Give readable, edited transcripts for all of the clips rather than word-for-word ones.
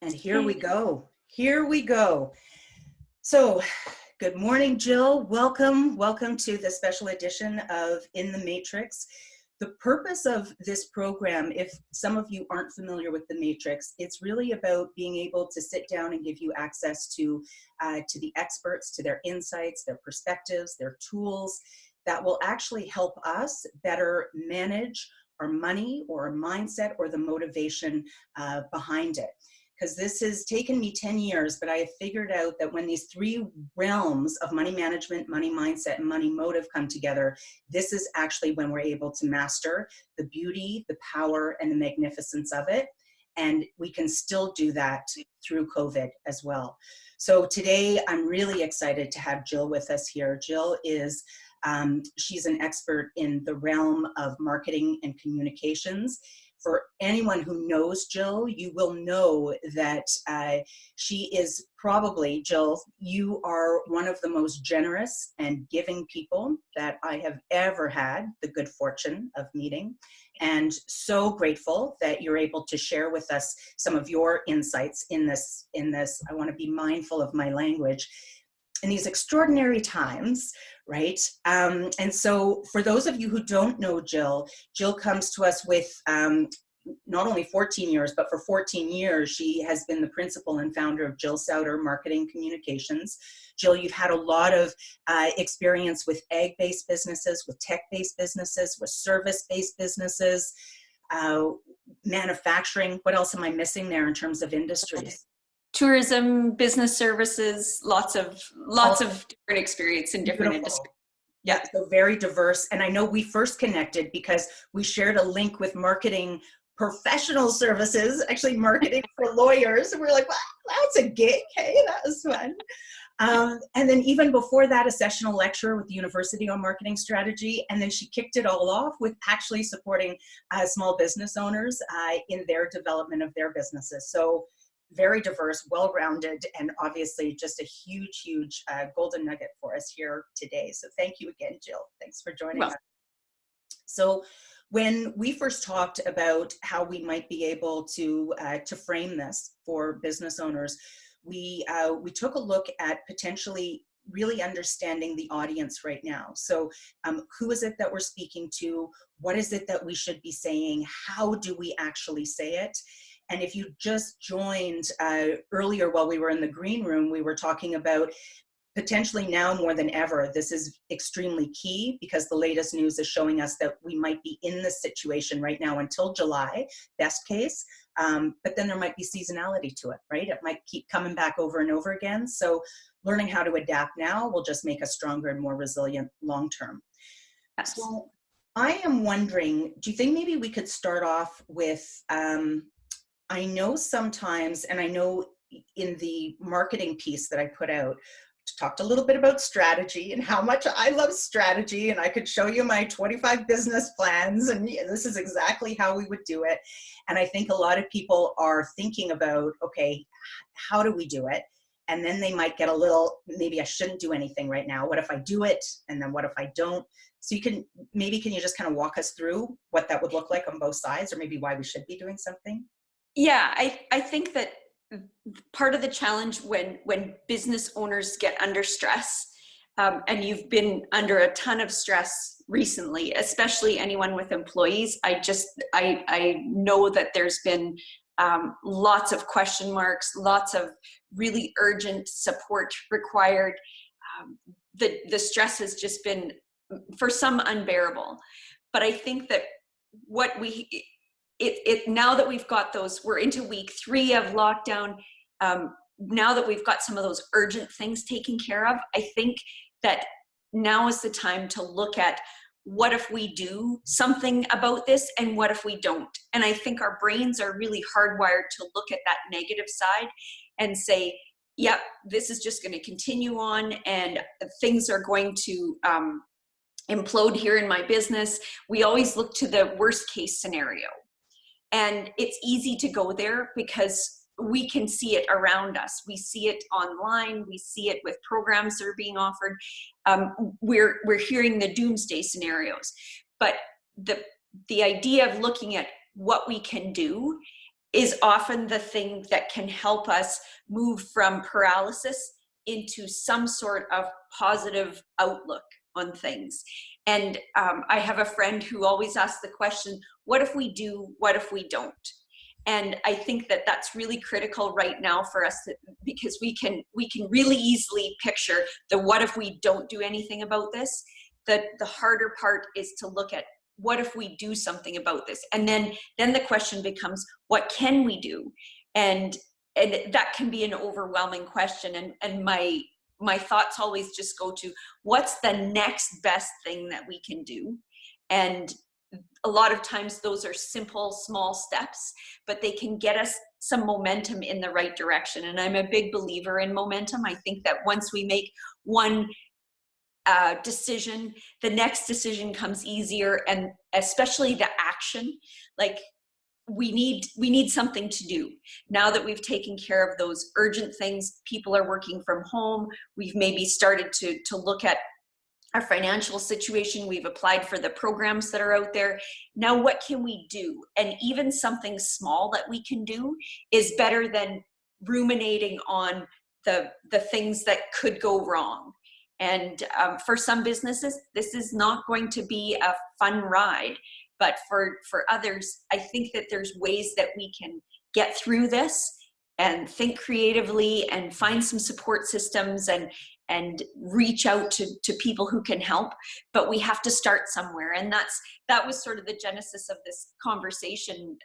And here we go. Here we go. So, good morning, Jill. Welcome to the special edition of In the Matrix. The purpose of this program, if some of you aren't familiar with the Matrix, it's really about being able to sit down and give you access to the experts, to their insights, their perspectives, their tools that will actually help us better manage our money or our mindset or the motivation behind it. Because this has taken me 10 years, but I have figured out that when these three realms of money management, money mindset, and money motive come together, this is actually when we're able to master the beauty, the power, and the magnificence of it. And we can still do that through COVID as well. So today, I'm really excited to have Jill with us here. Jill is, she's an expert in the realm of marketing and communications. For anyone who knows Jill, you will know that she is probably, Jill, you are one of the most generous and giving people that I have ever had the good fortune of meeting. And so grateful that you're able to share with us some of your insights in this. I want to be mindful of my language in these extraordinary times, right? And so for those of you who don't know Jill comes to us with not only 14 years, but for 14 years, she has been the principal and founder of Jill Sauter Marketing Communications. Jill, you've had a lot of experience with ag-based businesses, with tech-based businesses, with service-based businesses, manufacturing. What else am I missing there in terms of industries? Tourism, business services, lots of different experience in different industries. Yeah, so very diverse. And I know we first connected because we shared a link with marketing professional services, actually marketing for lawyers. And we're like, well, that's a gig. Hey, that was fun. And then even before that, a sessional lecturer with the University on Marketing Strategy. And then she kicked it all off with actually supporting small business owners in their development of their businesses. So very diverse, well-rounded, and obviously just a huge, huge golden nugget for us here today. So thank you again, Jill. Thanks for joining us. So when we first talked about how we might be able to frame this for business owners, we took a look at potentially really understanding the audience right now. So who is it that we're speaking to? What is it that we should be saying? How do we actually say it? And if you just joined earlier while we were in the green room, we were talking about potentially now more than ever, this is extremely key because the latest news is showing us that we might be in this situation right now until July, best case, but then there might be seasonality to it, right? It might keep coming back over and over again. So learning how to adapt now will just make us stronger and more resilient long-term. So I am wondering, do you think maybe we could start off with, I know sometimes, and I know in the marketing piece that I put out, talked a little bit about strategy and how much I love strategy, and I could show you my 25 business plans, and this is exactly how we would do it. And I think a lot of people are thinking about, okay, how do we do it? And then they might get a little, maybe I shouldn't do anything right now. What if I do it? And then what if I don't? So can you just kind of walk us through what that would look like on both sides, or maybe why we should be doing something? Yeah, I think that part of the challenge when business owners get under stress, and you've been under a ton of stress recently, especially anyone with employees, I know that there's been lots of question marks, lots of really urgent support required. The stress has just been, for some, unbearable. But I think that now that we've got those, we're into week 3 of lockdown. Now that we've got some of those urgent things taken care of, I think that now is the time to look at what if we do something about this and what if we don't. And I think our brains are really hardwired to look at that negative side and say, yep, this is just going to continue on and things are going to implode here in my business. We always look to the worst case scenario. And it's easy to go there because we can see it around us. We see it online. We see it with programs that are being offered. We're hearing the doomsday scenarios. But the idea of looking at what we can do is often the thing that can help us move from paralysis into some sort of positive outlook on things. And I have a friend who always asks the question, what if we do, what if we don't? And I think that that's really critical right now for us because we can really easily picture the what if we don't do anything about this. The harder part is to look at what if we do something about this? And then the question becomes, what can we do? And that can be an overwhelming question. And my thoughts always just go to what's the next best thing that we can do? And a lot of times those are simple, small steps, but they can get us some momentum in the right direction. And I'm a big believer in momentum. I think that once we make one decision, the next decision comes easier, and especially the action. Like we need something to do now that we've taken care of those urgent things. People are working from home. We've maybe started to look at our financial situation. We've applied for the programs that are out there. Now, what can we do? And even something small that we can do is better than ruminating on the things that could go wrong. And for some businesses, this is not going to be a fun ride. But for others, I think that there's ways that we can get through this and think creatively and find some support systems and reach out to people who can help. But we have to start somewhere. And that was sort of the genesis of this conversation,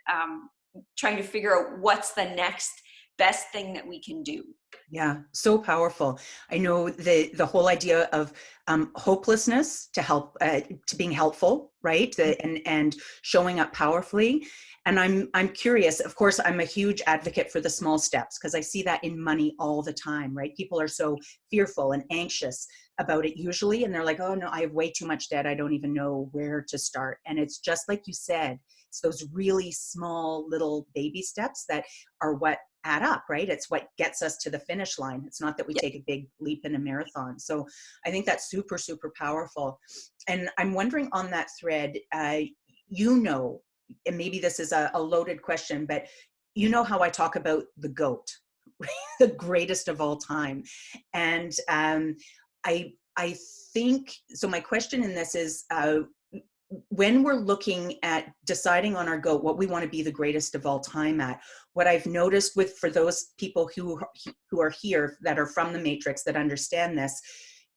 trying to figure out what's the next best thing that we can do. Yeah, so powerful. I know the whole idea of hopelessness to help, to being helpful, right? And showing up powerfully. And I'm curious. Of course, I'm a huge advocate for the small steps because I see that in money all the time, right? People are so fearful and anxious about it usually, and they're like, "Oh no, I have way too much debt. I don't even know where to start." And it's just like you said, it's those really small little baby steps that are what add up, right? It's what gets us to the finish line. It's not that we take a big leap in a marathon. So I think that's super, super powerful. And I'm wondering on that thread, and maybe this is a loaded question, but you know how I talk about the GOAT, the greatest of all time. And I think, so my question in this is, when we're looking at deciding on our GOAT, what we want to be the greatest of all time at, what I've noticed for those people who are here that are from the Matrix that understand this,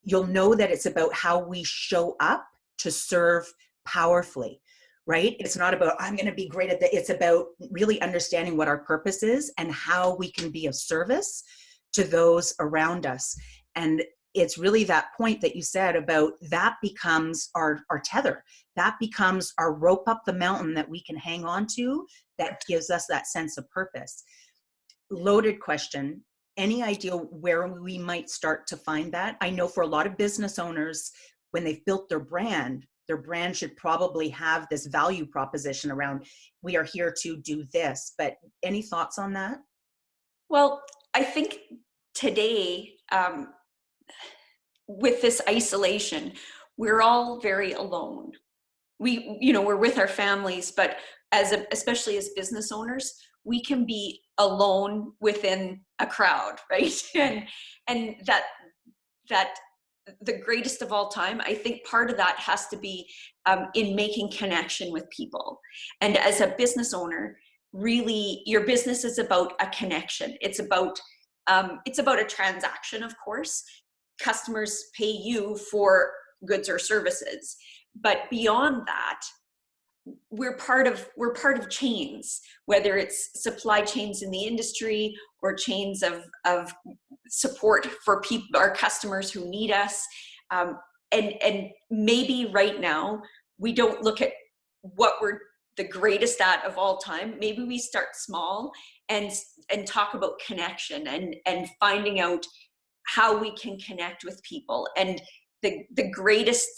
you'll know that it's about how we show up to serve powerfully, right? It's not about, I'm going to be great at that. It's about really understanding what our purpose is and how we can be of service to those around us. And it's really that point that you said about that becomes our tether. That becomes our rope up the mountain that we can hang on to that gives us that sense of purpose. Loaded question. Any idea where we might start to find that? I know for a lot of business owners, when they've built their brand should probably have this value proposition around, we are here to do this. But any thoughts on that? Well, I think today, with this isolation, we're all very alone. We're with our families, but especially as business owners, we can be alone within a crowd, right? and that the greatest of all time, I think part of that has to be in making connection with people. And as a business owner, really, your business is about a connection. It's about a transaction, of course. Customers pay you for goods or services, but beyond that, we're part of chains, whether it's supply chains in the industry or chains of support for people, our customers who need us. And maybe right now we don't look at what we're the greatest at of all time. Maybe we start small and talk about connection and finding out how we can connect with people. And the greatest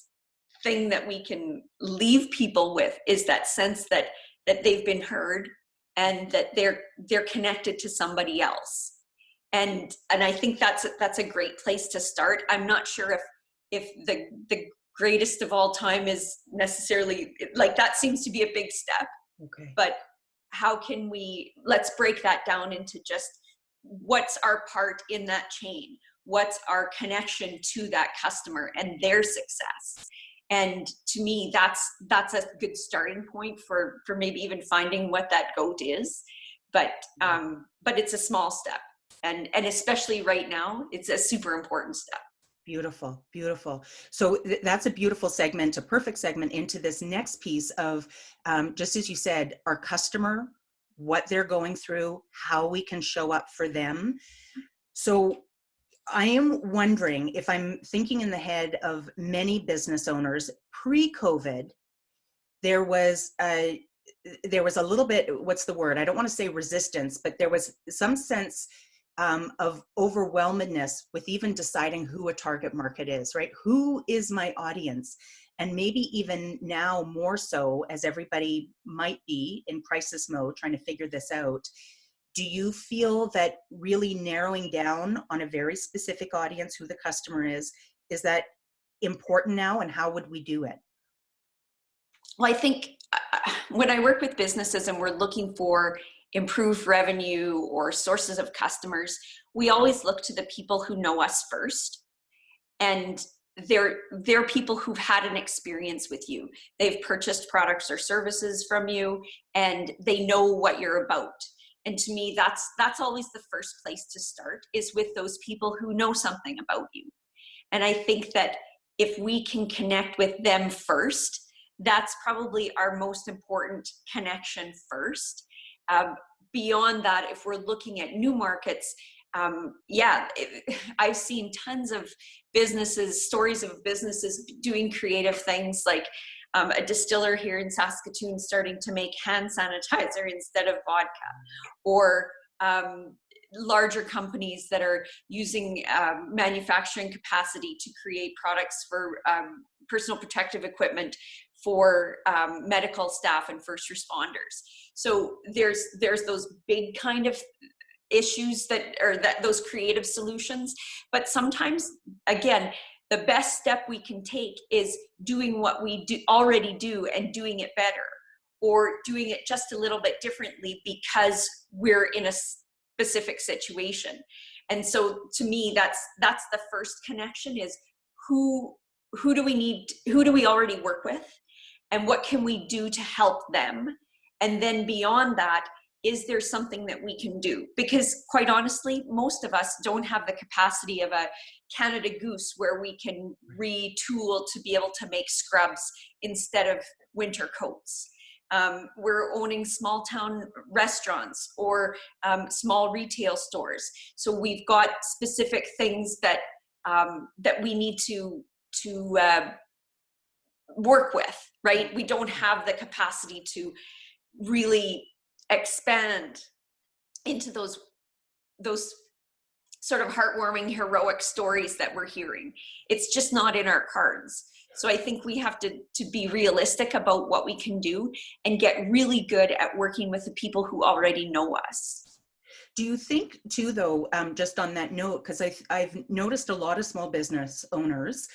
thing that we can leave people with is that sense that they've been heard and that they're connected to somebody else. And I think that's a great place to start. I'm not sure if the greatest of all time is necessarily, like, that seems to be a big step. Okay. But how can we, let's break that down into just what's our part in that chain, what's our connection to that customer and their success. And to me, that's a good starting point for maybe even finding what that goat is. But it's a small step, and especially right now, it's a super important step. Beautiful, beautiful. So that's a beautiful segment, a perfect segment into this next piece of, just as you said, our customer, what they're going through, how we can show up for them. So I am wondering, if I'm thinking in the head of many business owners pre-COVID, there was a little bit, what's the word? I don't want to say resistance, but there was some sense of overwhelmedness with even deciding who a target market is, right? Who is my audience? And maybe even now more so, as everybody might be in crisis mode trying to figure this out. Do you feel that really narrowing down on a very specific audience, who the customer is that important now, and how would we do it? Well, I think when I work with businesses and we're looking for improved revenue or sources of customers, we always look to the people who know us first. And they're people who've had an experience with you. They've purchased products or services from you, and they know what you're about. And to me, that's always the first place to start, is with those people who know something about you. And I think that if we can connect with them first, that's probably our most important connection first. Beyond that, if we're looking at new markets, I've seen tons of stories of businesses doing creative things, like a distiller here in Saskatoon starting to make hand sanitizer instead of vodka, or larger companies that are using manufacturing capacity to create products for personal protective equipment for medical staff and first responders. So there's those big kind of issues those creative solutions. But sometimes, again, the best step we can take is doing what we already do and doing it better, or doing it just a little bit differently because we're in a specific situation. And so to me, that's the first connection, is who do we already work with, and what can we do to help them? And then beyond that, is there something that we can do? Because quite honestly, most of us don't have the capacity of a Canada Goose where we can retool to be able to make scrubs instead of winter coats. We're owning small town restaurants or small retail stores. So we've got specific things that we need to work with, right? We don't have the capacity to really expand into those sort of heartwarming, heroic stories that we're hearing. It's just not in our cards. So I think we have to be realistic about what we can do and get really good at working with the people who already know us. Do you think too, though, just on that note, because I've noticed a lot of small business owners,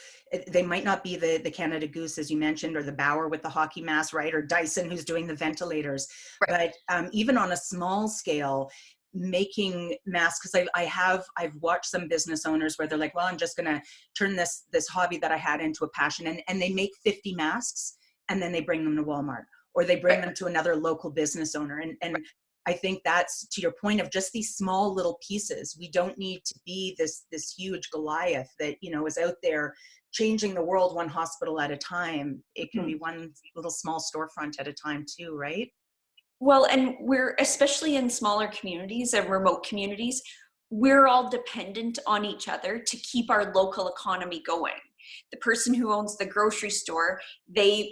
they might not be the Canada Goose, as you mentioned, or the Bauer with the hockey mask, right? Or Dyson, who's doing the ventilators. Right. But even on a small scale, making masks, because I've watched some business owners where they're like, well, I'm just going to turn this hobby that I had into a passion. And they make 50 masks, and then they bring them to Walmart, or they bring them to another local business owner. And I think that's, to your point, of just these small little pieces. We don't need to be this huge Goliath that, is out there changing the world one hospital at a time. It can be one little small storefront at a time too, right? Well, and we're, especially in smaller communities and remote communities, we're all dependent on each other to keep our local economy going. The person who owns the grocery store, they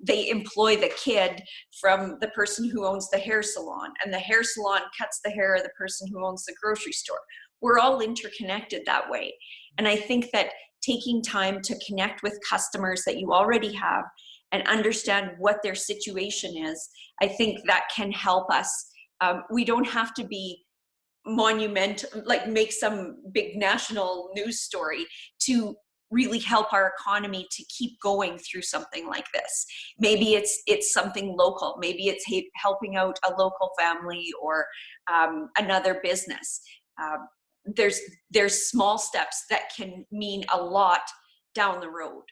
employ the kid from the person who owns the hair salon, and the hair salon cuts the hair of the person who owns the grocery store. We're all interconnected that way. And I think that taking time to connect with customers that you already have and understand what their situation is, I think that can help us. We don't have to be monumental, like make some big national news story to really help our economy to keep going through something like this. Maybe it's something local. Maybe it's helping out a local family or another business. There's small steps that can mean a lot down the road.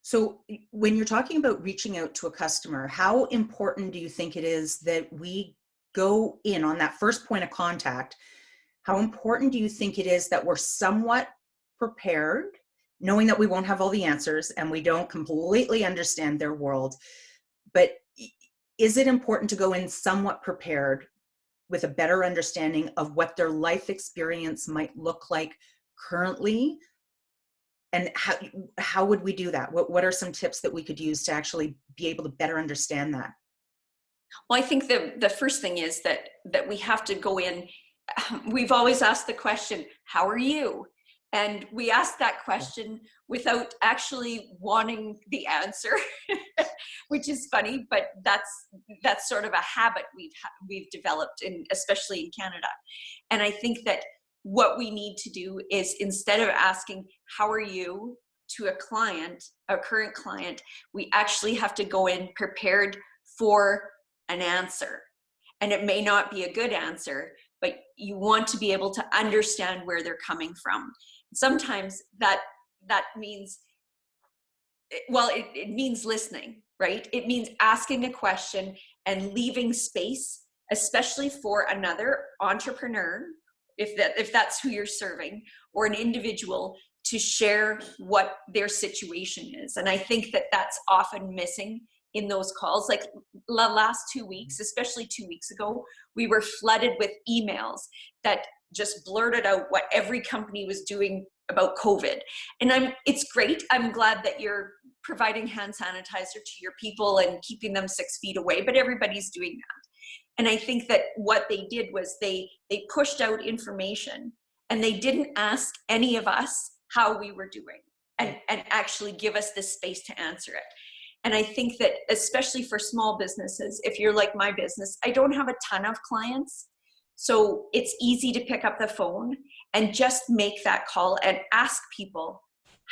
So when you're talking about reaching out to a customer, how important do you think it is that we go in on that first point of contact? How important do you think it is that we're somewhat prepared, knowing that we won't have all the answers and we don't completely understand their world? But is it important to go in somewhat prepared with a better understanding of what their life experience might look like currently? And how would we do that? What are some tips that we could use to actually be able to better understand that? Well, I think the first thing is that we have to go in. We've always asked the question, how are you? And we ask that question without actually wanting the answer, which is funny, but that's sort of a habit we've developed, especially in Canada. And I think that what we need to do is, instead of asking, how are you, to a current client, we actually have to go in prepared for an answer. And it may not be a good answer, but you want to be able to understand where they're coming from. Sometimes that means, well, it means listening, right? It means asking a question and leaving space, especially for another entrepreneur, if that's who you're serving, or an individual, to share what their situation is. And I think that that's often missing in those calls. Like the last 2 weeks, especially 2 weeks ago, we were flooded with emails that just blurted out what every company was doing about COVID. And it's great. I'm glad that you're providing hand sanitizer to your people and keeping them 6 feet away, but everybody's doing that. And I think that what they did was they pushed out information, and they didn't ask any of us how we were doing and actually give us this space to answer it. And I think that especially for small businesses, if you're like my business, I don't have a ton of clients. So it's easy to pick up the phone and just make that call and ask people,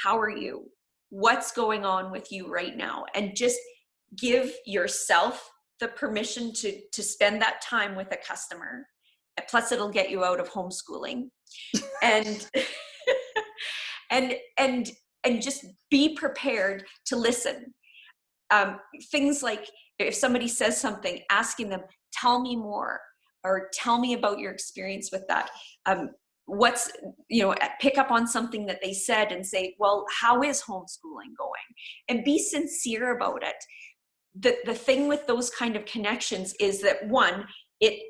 how are you? What's going on with you right now? And just give yourself the permission to spend that time with a customer. Plus it'll get you out of homeschooling. And and just be prepared to listen. Things like, if somebody says something, asking them, tell me more, or tell me about your experience with that. Pick up on something that they said and say, well, how is homeschooling going? And be sincere about it. The thing with those kind of connections is that, one, it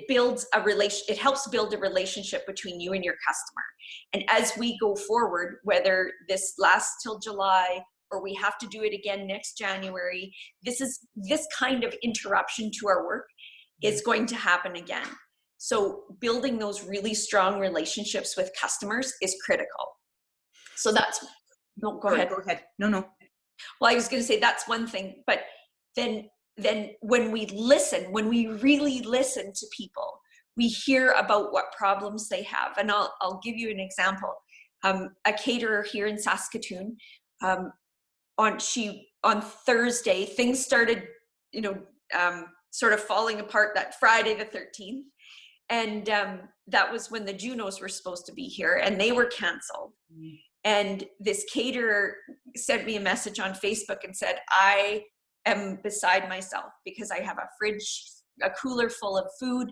builds it helps build a relationship between you and your customer. And as we go forward, whether this lasts till July or we have to do it again next January, this kind of interruption to our work is going to happen again. So building those really strong relationships with customers is critical. So no, go ahead. Go ahead. No. Well, I was going to say that's one thing, but then when we really listen to people, we hear about what problems they have. And I'll give you an example. A caterer here in Saskatoon, on Thursday, things started, sort of falling apart that Friday the 13th. And that was when the Junos were supposed to be here, and they were canceled. Mm. And this caterer sent me a message on Facebook and said, I am beside myself because I have a cooler full of food.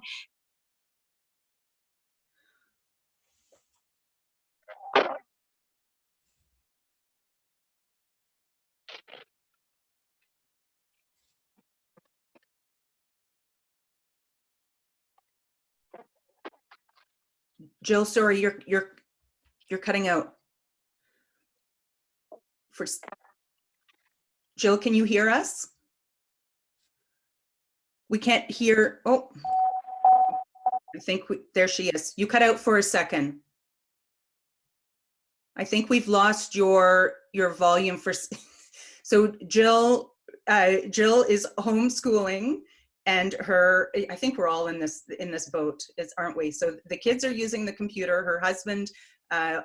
Jill, sorry, you're cutting out. Jill, can you hear us? We can't hear. Oh, I think there she is. You cut out for a second. I think we've lost your volume for. So Jill is homeschooling, and her, I think we're all in this boat, aren't we? So the kids are using the computer. Her husband,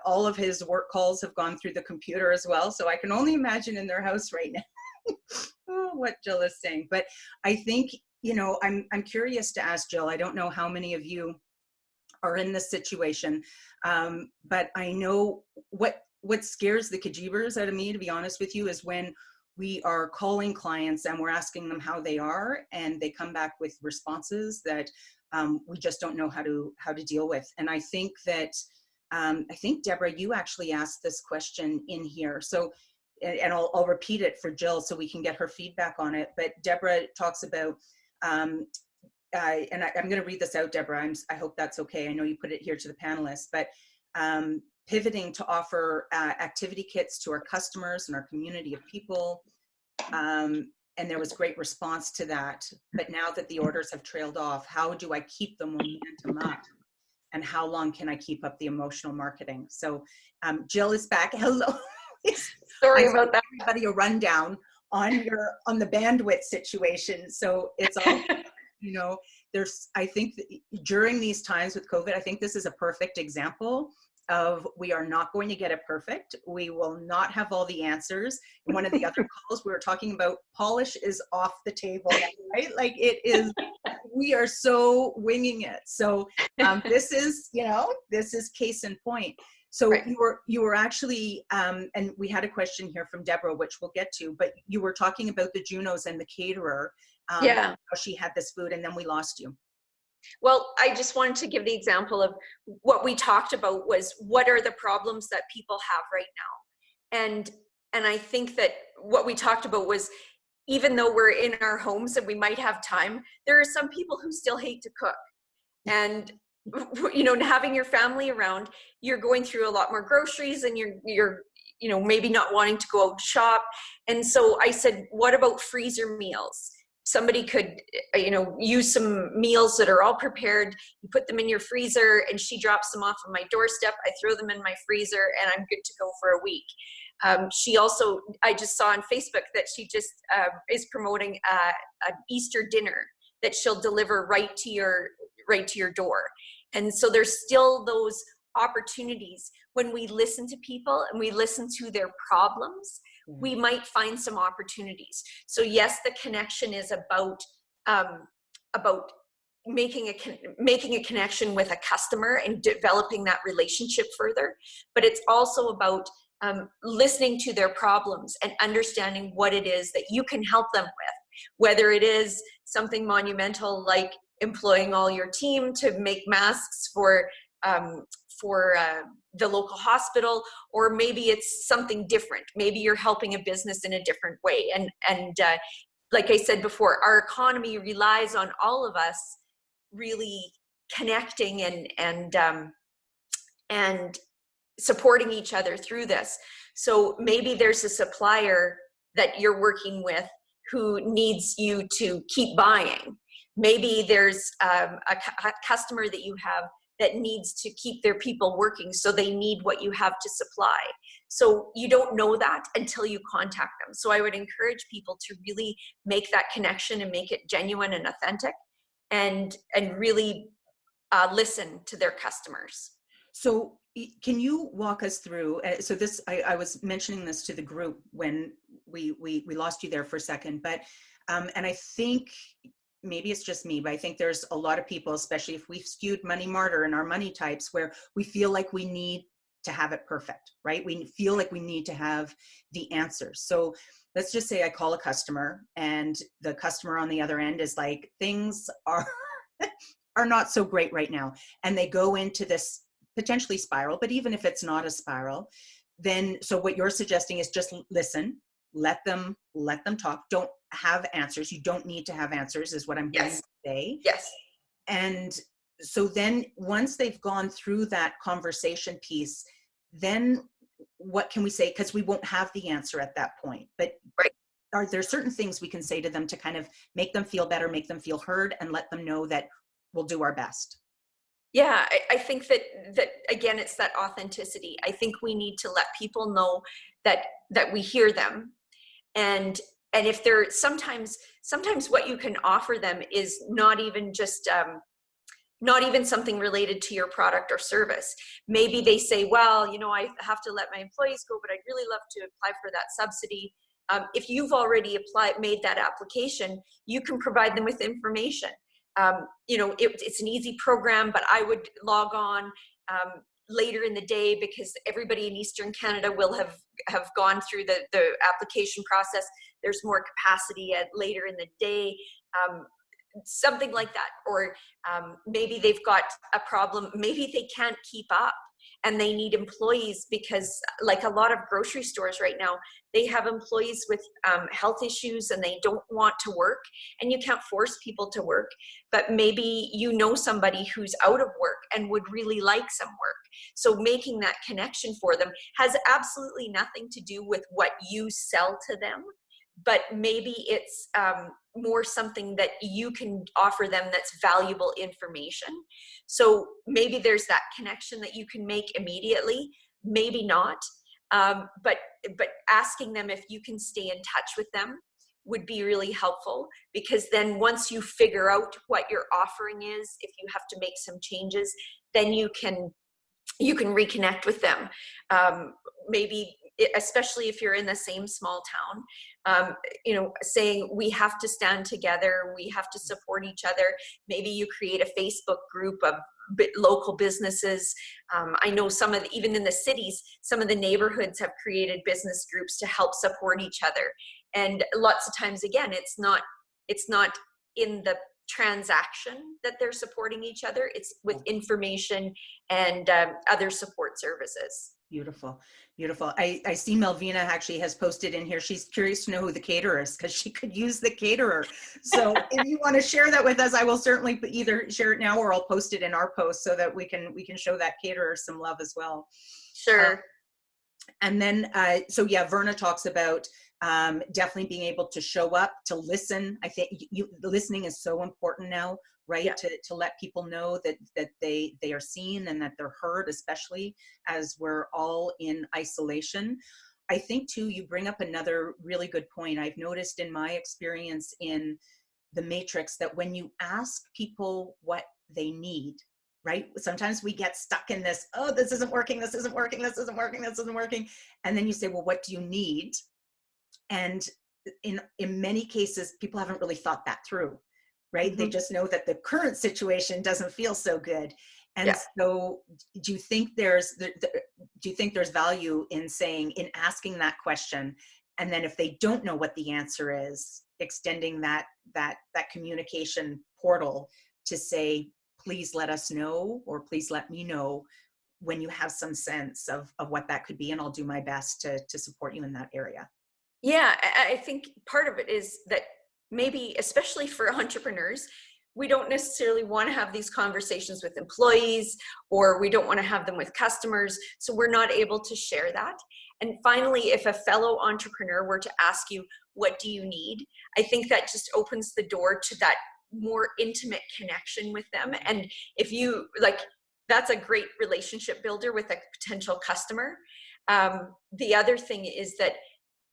all of his work calls have gone through the computer as well. So I can only imagine in their house right now what Jill is saying. But I think, you know, I'm curious to ask Jill. I don't know how many of you are in this situation, but I know what scares the kajibers out of me, to be honest with you, is when we are calling clients and we're asking them how they are, and they come back with responses that we just don't know how to deal with. And I think that I think, Deborah, you actually asked this question in here. So, and I'll repeat it for Jill so we can get her feedback on it. But Deborah talks about, and I'm going to read this out, Deborah. I hope that's okay. I know you put it here to the panelists, but pivoting to offer activity kits to our customers and our community of people. And there was great response to that. But now that the orders have trailed off, how do I keep the momentum up? And how long can I keep up the emotional marketing? So Jill is back. Hello. Sorry about that. Everybody a rundown on the bandwidth situation. So it's all, you know, I think that during these times with COVID, I think this is a perfect example of, we are not going to get it perfect. We will not have all the answers. In one of the other calls, we were talking about polish is off the table, right? Like it is, we are so winging it. So this is, you know, this is case in point. So right. you were actually, and we had a question here from Deborah, which we'll get to, but you were talking about the Junos and the caterer. Yeah. How she had this food, and then we lost you. Well, I just wanted to give the example of what we talked about was, what are the problems that people have right now? And I think that what we talked about was, even though we're in our homes and we might have time, there are some people who still hate to cook. And you know, having your family around, you're going through a lot more groceries, and you're you know, maybe not wanting to go out and shop. And so I said, what about freezer meals? Somebody could, you know, use some meals that are all prepared. You put them in your freezer, and she drops them off on my doorstep. I throw them in my freezer, and I'm good to go for a week. She also, I just saw on Facebook that she just is promoting an Easter dinner that she'll deliver right to your door. And so there's still those opportunities. When we listen to people and we listen to their problems, we might find some opportunities. So yes, the connection is about making a connection with a customer and developing that relationship further. But it's also about listening to their problems and understanding what it is that you can help them with, whether it is something monumental like employing all your team to make masks for the local hospital, or maybe it's something different. Maybe you're helping a business in a different way. And like I said before, our economy relies on all of us really connecting and supporting each other through this. So maybe there's a supplier that you're working with who needs you to keep buying. Maybe there's a customer that you have that needs to keep their people working, so they need what you have to supply. So you don't know that until you contact them. So I would encourage people to really make that connection and make it genuine and authentic, and really listen to their customers. So can you walk us through, so this, I was mentioning this to the group when we lost you there for a second, but, and I think, maybe it's just me, but I think there's a lot of people, especially if we've skewed money martyr in our money types, where we feel like we need to have it perfect, right? We feel like we need to have the answers. So let's just say I call a customer, and the customer on the other end is like, things are not so great right now. And they go into this potentially spiral, but even if it's not a spiral, then, so what you're suggesting is just listen, let them talk. Don't have answers. You don't need to have answers, is what I'm hearing you say. Yes. And so then once they've gone through that conversation piece, then what can we say? Because we won't have the answer at that point. But right. Are there certain things we can say to them to kind of make them feel better, make them feel heard, and let them know that we'll do our best? Yeah, I think that again, it's that authenticity. I think we need to let people know that we hear them, and and if they're sometimes what you can offer them is not even just not even something related to your product or service. Maybe they say, well, I have to let my employees go, but I'd really love to apply for that subsidy. If you've already made that application, you can provide them with information. It's an easy program, but I would log on later in the day, because everybody in Eastern Canada will have gone through the application process. There's more capacity later in the day. Something like that. Or maybe they've got a problem, maybe they can't keep up and they need employees, because like a lot of grocery stores right now, they have employees with health issues and they don't want to work, and you can't force people to work, but maybe somebody who's out of work and would really like some work. So making that connection for them has absolutely nothing to do with what you sell to them, but maybe it's more something that you can offer them that's valuable information. So maybe there's that connection that you can make immediately, maybe not. But asking them if you can stay in touch with them would be really helpful, because then once you figure out what your offering is, if you have to make some changes, then you can reconnect with them. Maybe, especially if you're in the same small town, saying we have to stand together, we have to support each other. Maybe you create a Facebook group of local businesses. I know even in the cities, some of the neighborhoods have created business groups to help support each other. And lots of times, again, it's not in the transaction that they're supporting each other, it's with information and other support services. Beautiful. Beautiful. I see Melvina actually has posted in here. She's curious to know who the caterer is, because she could use the caterer. So if you want to share that with us, I will certainly either share it now or I'll post it in our post so that we can show that caterer some love as well. Sure. And then, so yeah, Verna talks about definitely being able to show up, to listen. I think listening is so important now, right? Yeah. To let people know that they are seen and that they're heard, especially as we're all in isolation. I think too, you bring up another really good point. I've noticed in my experience in the matrix that when you ask people what they need, right? Sometimes we get stuck in this, oh, this isn't working, this isn't working, this isn't working, this isn't working. And then you say, well, what do you need? And in many cases, people haven't really thought that through, right? Mm-hmm. They just know that the current situation doesn't feel so good. And yeah. So do you think there's value in asking that question? And then if they don't know what the answer is, extending that communication portal to say, please let us know, or please let me know when you have some sense of what that could be, and I'll do my best to support you in that area. Yeah, I think part of it is that maybe, especially for entrepreneurs, we don't necessarily want to have these conversations with employees, or we don't want to have them with customers, so we're not able to share that. And finally, if a fellow entrepreneur were to ask you, what do you need? I think that just opens the door to that more intimate connection with them. And if you that's a great relationship builder with a potential customer. The other thing is that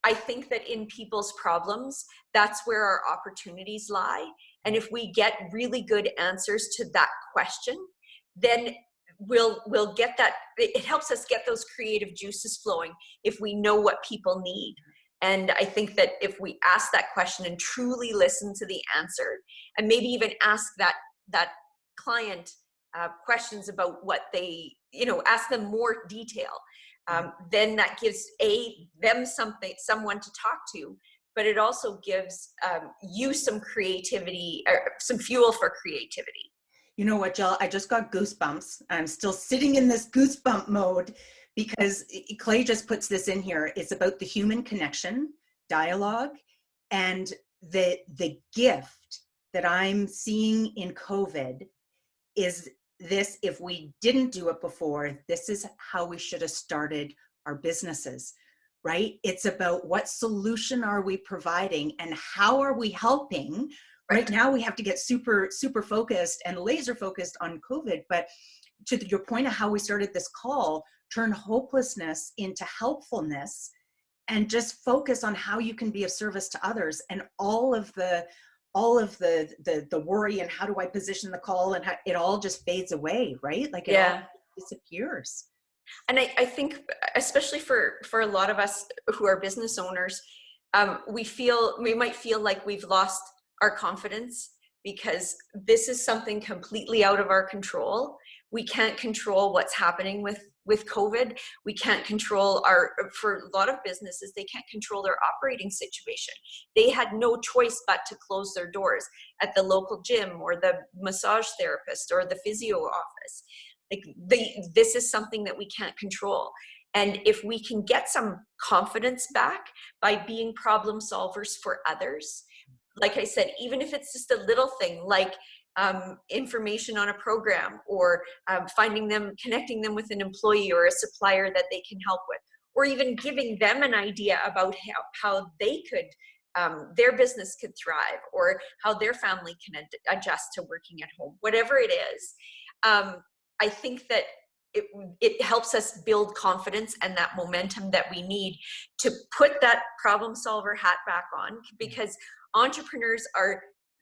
I think that in people's problems, that's where our opportunities lie. And if we get really good answers to that question, then we'll get that. It helps us get those creative juices flowing if we know what people need. And I think that if we ask that question and truly listen to the answer, and maybe even ask that client questions about what they, ask them more detail, then that gives them someone to talk to, but it also gives you some creativity, or some fuel for creativity. You know what, Jill? I just got goosebumps. I'm still sitting in this goosebump mode, because Clay just puts this in here. It's about the human connection, dialogue, and the gift that I'm seeing in COVID is this: if we didn't do it before, this is how we should have started our businesses, right? It's about what solution are we providing and how are we helping. Right now we have to get super, super focused and laser focused on COVID, but to your point of how we started this call, turn hopelessness into helpfulness and just focus on how you can be of service to others, and all of the worry and how do I position the call, and how it all just fades away, right? Like it all Yeah. disappears. And I think, especially for a lot of us who are business owners, we might feel like we've lost our confidence because this is something completely out of our control. We can't control what's happening with COVID. We can't control for a lot of businesses, they can't control their operating situation. They had no choice but to close their doors at the local gym or the massage therapist or the physio office. Like this is something that we can't control. And if we can get some confidence back by being problem solvers for others, like I said, even if it's just a little thing like information on a program, or connecting them with an employee or a supplier that they can help with, or even giving them an idea about how they could, their business could thrive, or how their family can adjust to working at home, whatever it is. I think that it helps us build confidence and that momentum that we need to put that problem solver hat back on, because entrepreneurs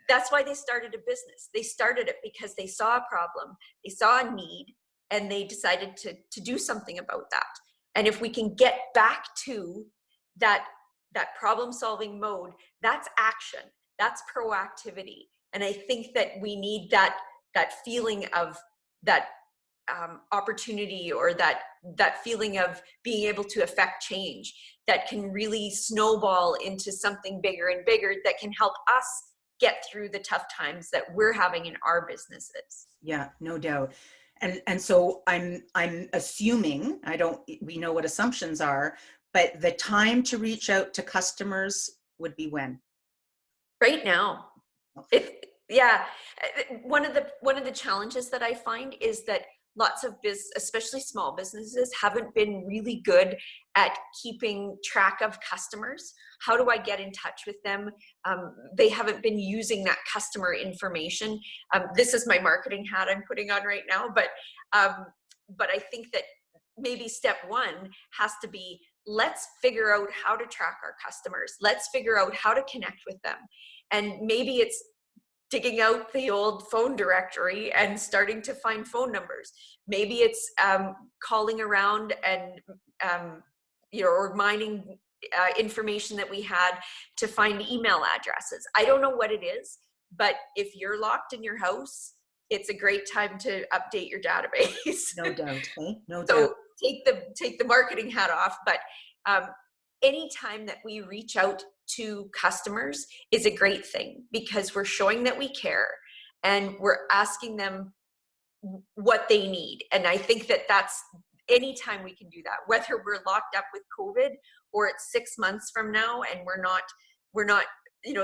that's why they started a business. They started it because they saw a problem, they saw a need, and they decided to do something about that. And if we can get back to that problem solving mode, that's action, that's proactivity. And I think that we need that feeling of that opportunity, or that feeling of being able to affect change that can really snowball into something bigger and bigger that can help us get through the tough times that we're having in our businesses. Yeah, no doubt. And so I'm assuming, we know what assumptions are, but the time to reach out to customers would be when? Right now. Yeah, one of the challenges that I find is that lots of especially small businesses, haven't been really good at keeping track of customers. How do I get in touch with them? They haven't been using that customer information. This is my marketing hat I'm putting on right now, but I think that maybe step one has to be, let's figure out how to track our customers. Let's figure out how to connect with them. And maybe it's digging out the old phone directory and starting to find phone numbers. Maybe it's calling around and or mining information that we had to find email addresses. I don't know what it is, but if you're locked in your house, it's a great time to update your database. No doubt, eh? No doubt. So take the marketing hat off, but anytime that we reach out to customers is a great thing, because we're showing that we care and we're asking them what they need. And I think that that's anytime we can do that, whether we're locked up with COVID or it's 6 months from now and we're not,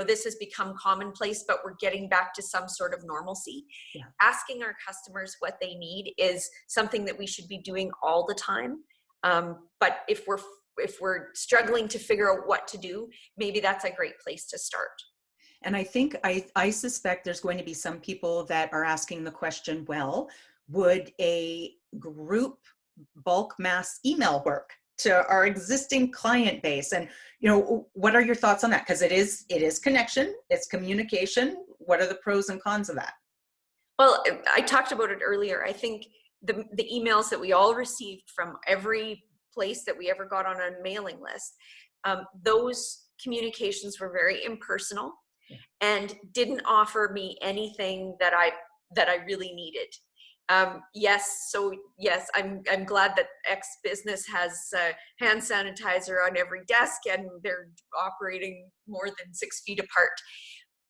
this has become commonplace, but we're getting back to some sort of normalcy. Yeah. Asking our customers what they need is something that we should be doing all the time. But if we're struggling to figure out what to do, maybe that's a great place to start. And I think, I suspect there's going to be some people that are asking the question, well, would a group bulk mass email work to our existing client base? And, what are your thoughts on that? Because it is connection, it's communication. What are the pros and cons of that? Well, I talked about it earlier. I think the emails that we all received from every place that we ever got on a mailing list, those communications were very impersonal and didn't offer me anything that I really needed. Yes, I'm glad that X business has hand sanitizer on every desk and they're operating more than 6 feet apart.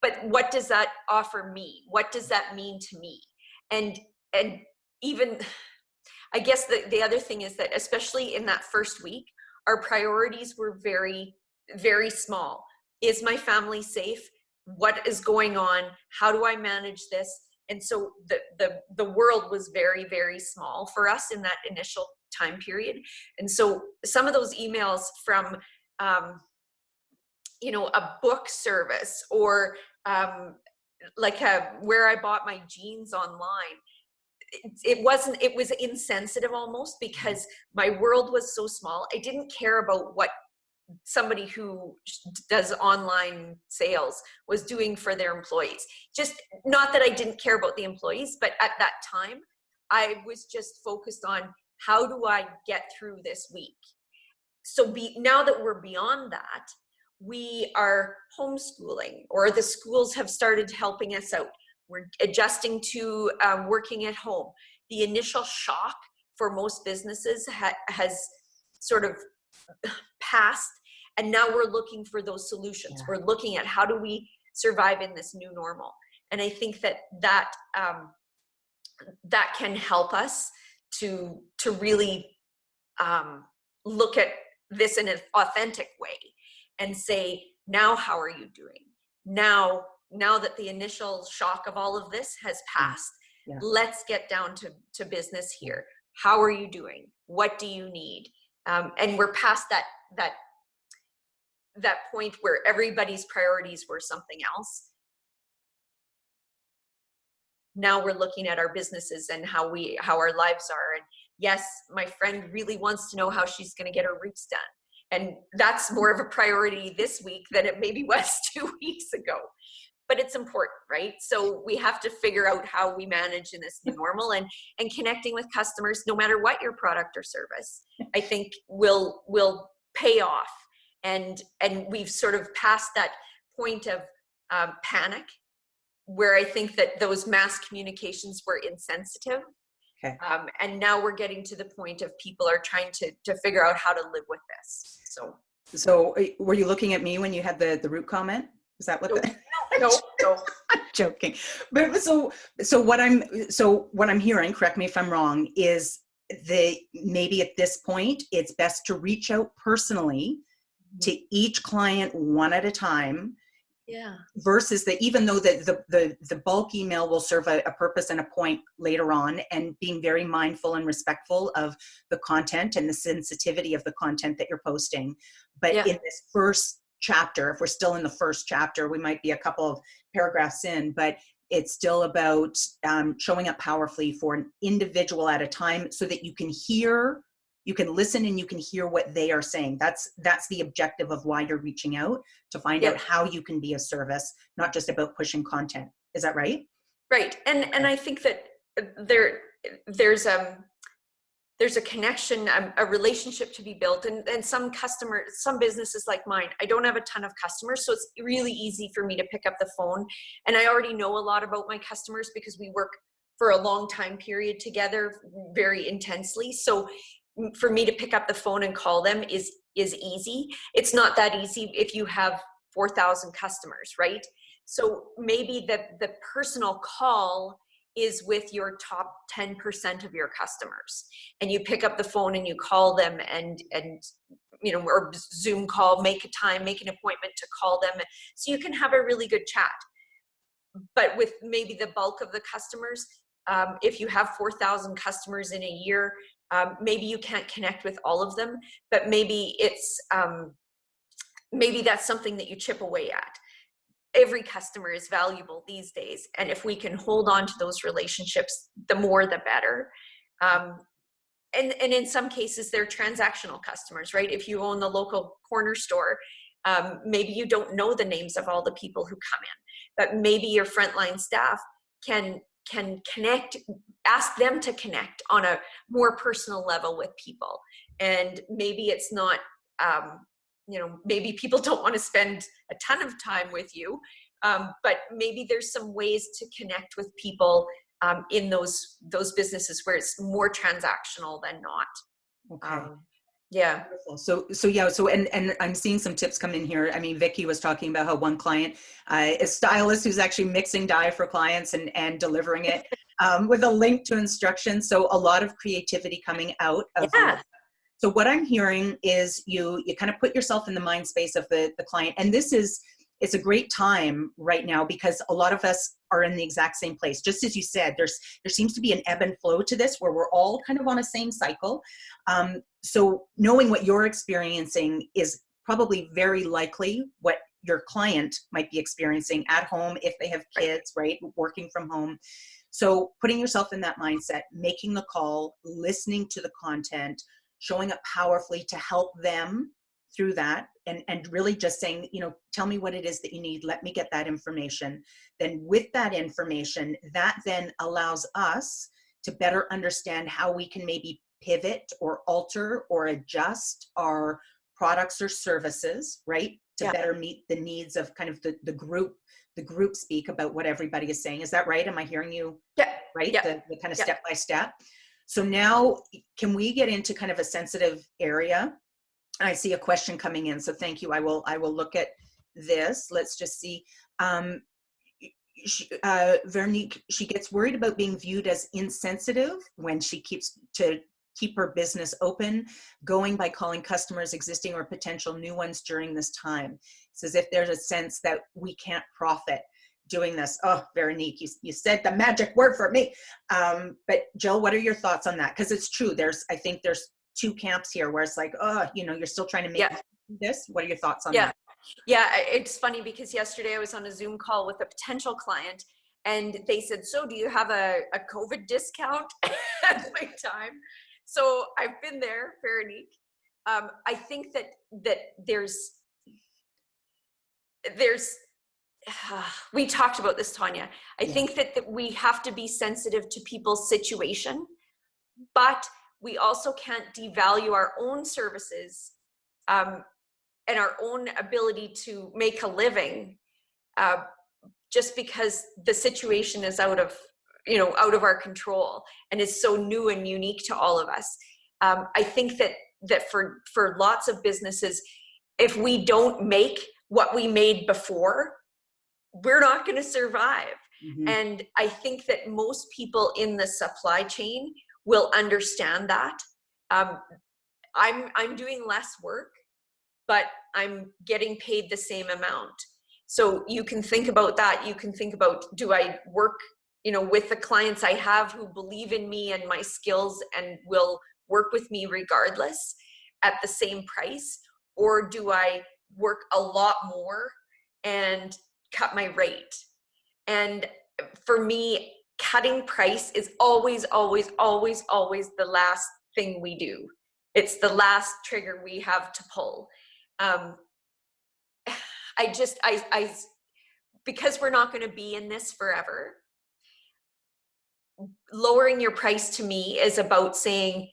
But what does that offer me? What does that mean to me? And even, I guess the other thing is that, especially in that first week, our priorities were very, very small. Is my family safe? What is going on? How do I manage this? And so the world was very, very small for us in that initial time period. And so some of those emails from, a book service, or where I bought my jeans online, it was insensitive almost, because my world was so small. I didn't care about what somebody who does online sales was doing for their employees. Just not that I didn't care about the employees, but at that time, I was just focused on how do I get through this week? So now that we're beyond that, we are homeschooling, or the schools have started helping us out. We're adjusting to working at home. The initial shock for most businesses has sort of passed, and now we're looking for those solutions. Yeah. We're looking at how do we survive in this new normal, and I think that can help us to really look at this in an authentic way and say, now how are you doing? Now that the initial shock of all of this has passed, yeah. Let's get down to business here. How are you doing? What do you need? And we're past that point where everybody's priorities were something else. Now we're looking at our businesses and how our lives are. And yes, my friend really wants to know how she's going to get her roots done. And that's more of a priority this week than it maybe was 2 weeks ago. But it's important, right? So we have to figure out how we manage in this new normal, and connecting with customers, no matter what your product or service, I think will pay off. And we've sort of passed that point of panic, where I think that those mass communications were insensitive. Okay. And now we're getting to the point of people are trying to figure out how to live with this. So were you looking at me when you had the root comment? Is that what? No. I'm joking. But so what I'm hearing, correct me if I'm wrong, is maybe at this point it's best to reach out personally to each client one at a time. Yeah. Versus even though the bulk email will serve a purpose and a point later on, and being very mindful and respectful of the content and the sensitivity of the content that you're posting. But in this first chapter, if we're still in the first chapter, we might be a couple of paragraphs in, but it's still about showing up powerfully for an individual at a time, so that you can listen and you can hear what they are saying. That's the objective of why you're reaching out, to find out how you can be of service, not just about pushing content. Is that right? Right. And I think that there's a connection, a relationship to be built. And some businesses like mine, I don't have a ton of customers, so it's really easy for me to pick up the phone. And I already know a lot about my customers because we work for a long time period together very intensely. So for me to pick up the phone and call them is easy. It's not that easy if you have 4,000 customers, right? So maybe the personal call is with your top 10% of your customers, and you pick up the phone and you call them and or Zoom call, make an appointment to call them, so you can have a really good chat. But with maybe the bulk of the customers, if you have 4,000 customers in a year, maybe you can't connect with all of them, but maybe it's maybe that's something that you chip away at. Every customer is valuable these days, and if we can hold on to those relationships, the more the better. And in some cases, they're transactional customers, right? If you own the local corner store, maybe you don't know the names of all the people who come in, but maybe your frontline staff can connect, ask them to connect on a more personal level with people. And maybe it's not, maybe people don't want to spend a ton of time with you, but maybe there's some ways to connect with people in those businesses where it's more transactional than not. Okay. Yeah. So and I'm seeing some tips come in here. I mean, Vicky was talking about how one client, a stylist who's actually mixing dye for clients and delivering it with a link to instructions. So a lot of creativity coming out of So what I'm hearing is you kind of put yourself in the mind space of the client. And it's a great time right now because a lot of us are in the exact same place. Just as you said, there seems to be an ebb and flow to this where we're all kind of on a same cycle. So knowing what you're experiencing is probably very likely what your client might be experiencing at home if they have kids, right? Working from home. So putting yourself in that mindset, making the call, listening to the content, showing up powerfully to help them through that and really just saying, you know, tell me what it is that you need. Let me get that information. Then with that information, that then allows us to better understand how we can maybe pivot or alter or adjust our products or services, right? To Yeah. better meet the needs of kind of the group speak about what everybody is saying. Is that right? Am I hearing you Yeah. right? Yeah. The kind of Yeah. step by step. So now can we get into kind of a sensitive area? I see a question coming in. So thank you. I will look at this. Let's just see. Veronique, she gets worried about being viewed as insensitive when she keeps to keep her business open, going by calling customers existing or potential new ones during this time. It's as if there's a sense that we can't profit doing this. Oh, Veronique, you said the magic word for me. But Jill, what are your thoughts on that? Because it's true. I think there's two camps here where it's like, oh, you know, you're still trying to make this. What are your thoughts on that? Yeah, it's funny because yesterday I was on a Zoom call with a potential client and they said, so do you have a COVID discount at my time? So I've been there, Veronique. I think that there's we talked about this, Tanya. I think that we have to be sensitive to people's situation, but we also can't devalue our own services and our own ability to make a living just because the situation is out of our control and is so new and unique to all of us. I think that for lots of businesses, if we don't make what we made before, we're not going to survive. Mm-hmm. And I think that most people in the supply chain will understand that. I'm doing less work, but I'm getting paid the same amount. So you can think about that. You can think about, do I work, with the clients I have who believe in me and my skills and will work with me regardless at the same price? Or do I work a lot more and cut my rate? And for me, cutting price is always, always, always, always the last thing we do. It's the last trigger we have to pull. Because we're not going to be in this forever, lowering your price to me is about saying,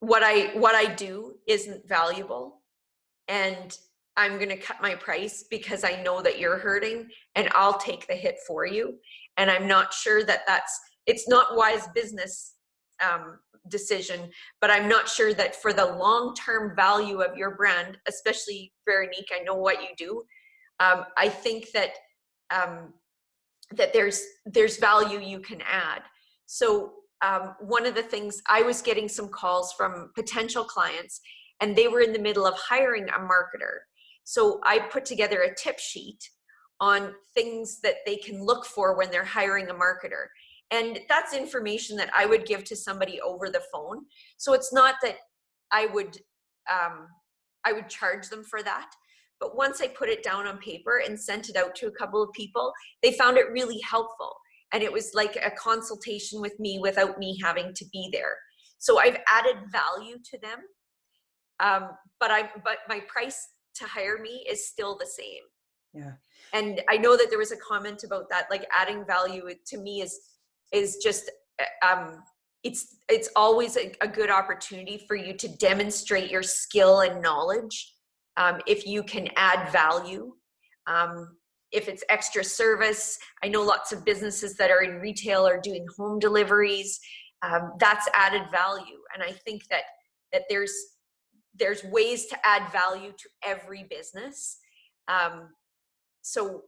what I do isn't valuable, and I'm going to cut my price because I know that you're hurting and I'll take the hit for you. And I'm not sure that it's not wise business decision, but I'm not sure that for the long-term value of your brand, especially Veronique, I know what you do. I think that that there's value you can add. So one of the things, I was getting some calls from potential clients and they were in the middle of hiring a marketer. So I put together a tip sheet on things that they can look for when they're hiring a marketer. And that's information that I would give to somebody over the phone. So it's not that I would charge them for that. But once I put it down on paper and sent it out to a couple of people, they found it really helpful. And it was like a consultation with me without me having to be there. So I've added value to them. But my price to hire me is still the same. Yeah. And I know that there was a comment about that, like adding value to me is just, it's always a good opportunity for you to demonstrate your skill and knowledge. If you can add value, if it's extra service, I know lots of businesses that are in retail are doing home deliveries. That's added value. And I think that there's ways to add value to every business. So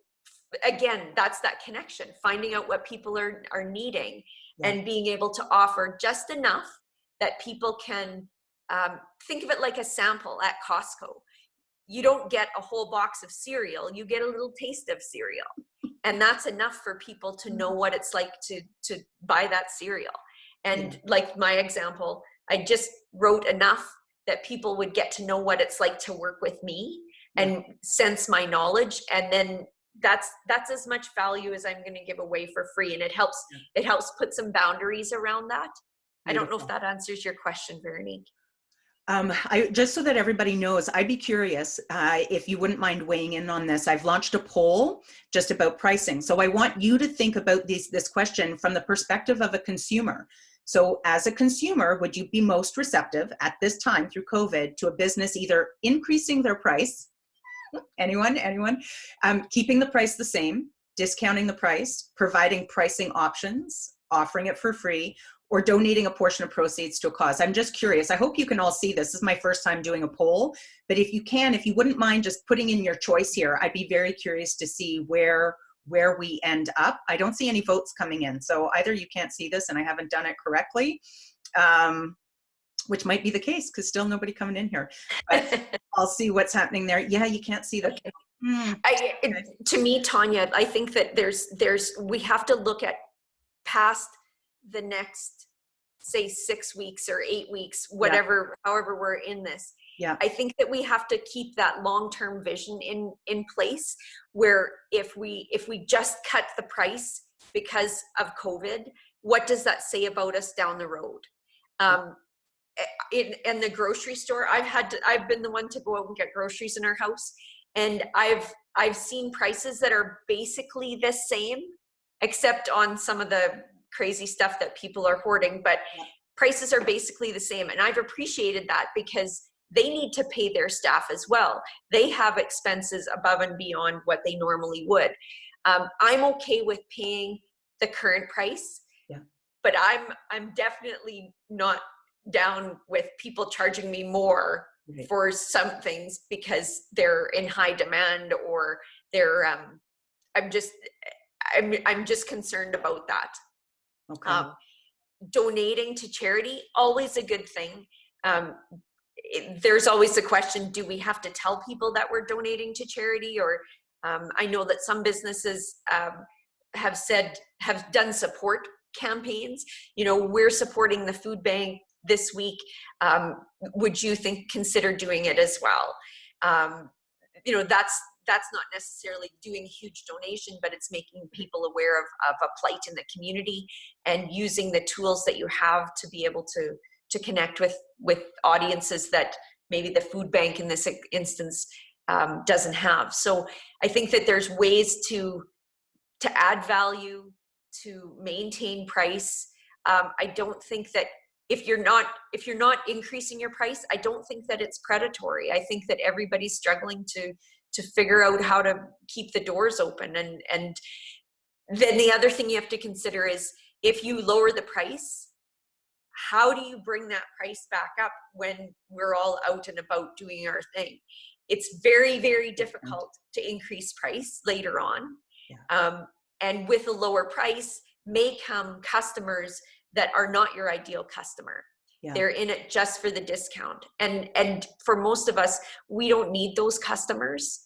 again, that's that connection, finding out what people are needing and being able to offer just enough that people can think of it like a sample at Costco. You don't get a whole box of cereal, you get a little taste of cereal. And that's enough for people to know what it's like to buy that cereal. And like my example, I just wrote enough that people would get to know what it's like to work with me and sense my knowledge. And then that's as much value as I'm going to give away for free. And it helps put some boundaries around that. Beautiful. I don't know if that answers your question, Veronique. Just so that everybody knows, I'd be curious if you wouldn't mind weighing in on this. I've launched a poll just about pricing. So I want you to think about this question from the perspective of a consumer. So as a consumer, would you be most receptive at this time through COVID to a business either increasing their price, anyone, keeping the price the same, discounting the price, providing pricing options, offering it for free, or donating a portion of proceeds to a cause? I'm just curious. I hope you can all see this. This is my first time doing a poll, but if you wouldn't mind just putting in your choice here, I'd be very curious to see where we end up. I don't see any votes coming in. So either you can't see this and I haven't done it correctly, which might be the case because still nobody coming in here, but I'll see what's happening there. Yeah, you can't see that. Okay. To me, Tanya, I think that we have to look at past the next, say, 6 weeks or 8 weeks, whatever, however we're in this. Yeah. I think that we have to keep that long-term vision in place, where if we just cut the price because of COVID, what does that say about us down the road? In the grocery store, I've been the one to go out and get groceries in our house, and I've seen prices that are basically the same, except on some of the crazy stuff that people are hoarding, but prices are basically the same. And I've appreciated that because they need to pay their staff as well. They have expenses above and beyond what they normally would. I'm okay with paying the current price, but I'm definitely not down with people charging me more for some things because they're in high demand, or they're I'm just concerned about that. Okay. Donating to charity, always a good thing. There's always the question, do we have to tell people that we're donating to charity? Or I know that some businesses have done support campaigns. We're supporting the food bank this week. Would you consider doing it as well? That's not necessarily doing a huge donation, but it's making people aware of a plight in the community and using the tools that you have to be able to connect with audiences that maybe the food bank in this instance doesn't have. So I think that there's ways to add value, to maintain price. I don't think that if you're not increasing your price, I don't think that it's predatory. I think that everybody's struggling to figure out how to keep the doors open. And then the other thing you have to consider is, if you lower the price, how do you bring that price back up when we're all out and about doing our thing? It's very, very difficult to increase price later on. And with a lower price may come customers that are not your ideal customer. They're in it just for the discount. And for most of us, we don't need those customers.